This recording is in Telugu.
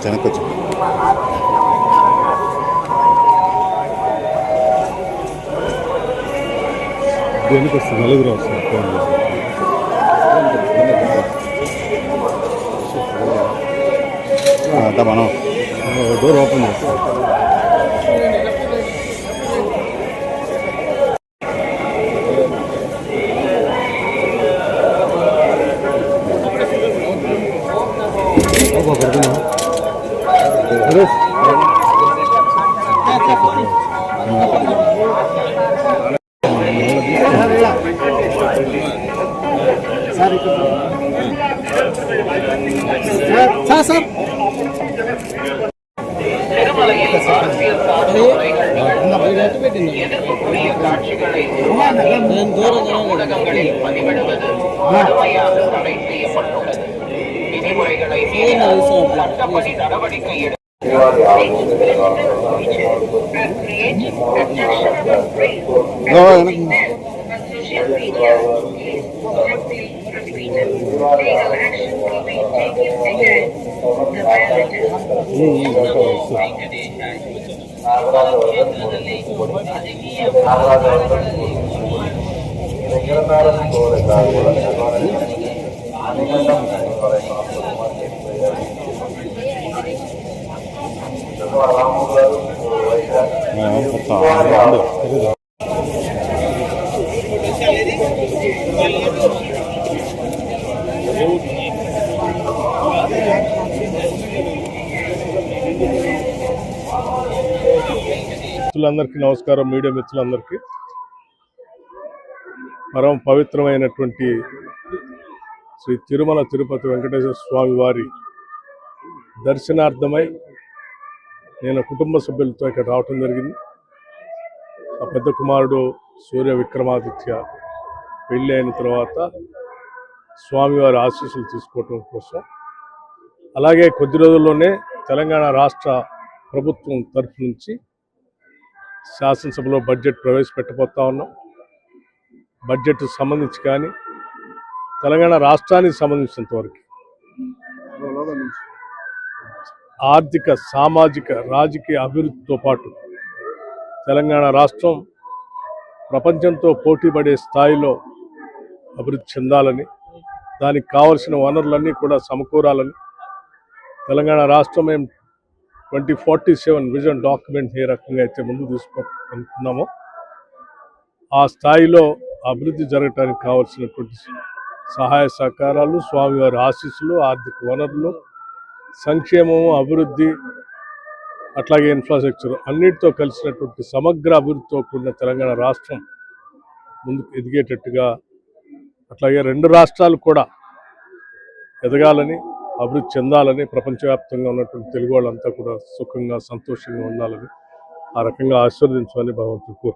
వెనకొచ్చు దేనికి వస్తుంది నలుగురు వస్తుంది అంతా మనం డోర్ ఓపెన్ చేస్తాం. సార్ మిత్రులందరికీ నమస్కారం. మీడియా మిత్రులందరికీ పరమ పవిత్రమైనటువంటి శ్రీ తిరుమల తిరుపతి వెంకటేశ్వర స్వామి వారి దర్శనార్థమై నేను కుటుంబ సభ్యులతో ఇక్కడ రావటం జరిగింది. ఆ పెద్ద కుమారుడు సూర్య విక్రమాదిత్య పెళ్ళి అయిన తర్వాత స్వామివారి ఆశీస్సులు తీసుకోవటం కోసం, అలాగే కొద్ది రోజుల్లోనే తెలంగాణ రాష్ట్ర ప్రభుత్వం తరఫు నుంచి శాసనసభలో బడ్జెట్ ప్రవేశపెట్టబోతా ఉన్నాం. బడ్జెట్ సంబంధించి కానీ తెలంగాణ రాష్ట్రానికి సంబంధించినంత వరకు ఆర్థిక, సామాజిక, రాజకీయ అభివృద్ధితో పాటు తెలంగాణ రాష్ట్రం ప్రపంచంతో పోటీపడే స్థాయిలో అభివృద్ధి చెందాలని, దానికి కావలసిన వనరులన్నీ కూడా సమకూరాలని, తెలంగాణ రాష్ట్రం మేము 2047 విజన్ డాక్యుమెంట్ ఏ రకంగా అయితే ముందు తీసుకుంటున్నామో ఆ స్థాయిలో అభివృద్ధి జరగడానికి కావాల్సినటువంటి సహాయ సహకారాలు, స్వామివారి ఆశీస్సులు, ఆర్థిక వనరులు, సంక్షేమము, అభివృద్ధి, అట్లాగే ఇన్ఫ్రాస్ట్రక్చర్ అన్నిటితో కలిసినటువంటి సమగ్ర అభివృద్ధితో కూడిన తెలంగాణ రాష్ట్రం ముందుకు ఎదిగేటట్టుగా, అట్లాగే రెండు రాష్ట్రాలు కూడా ఎదగాలని, అభివృద్ధి చెందాలని, ప్రపంచవ్యాప్తంగా ఉన్నటువంటి తెలుగు వాళ్ళంతా కూడా సుఖంగా, సంతోషంగా ఉండాలని, ఆ రకంగా ఆశీర్వదించాలని భగవంతుడు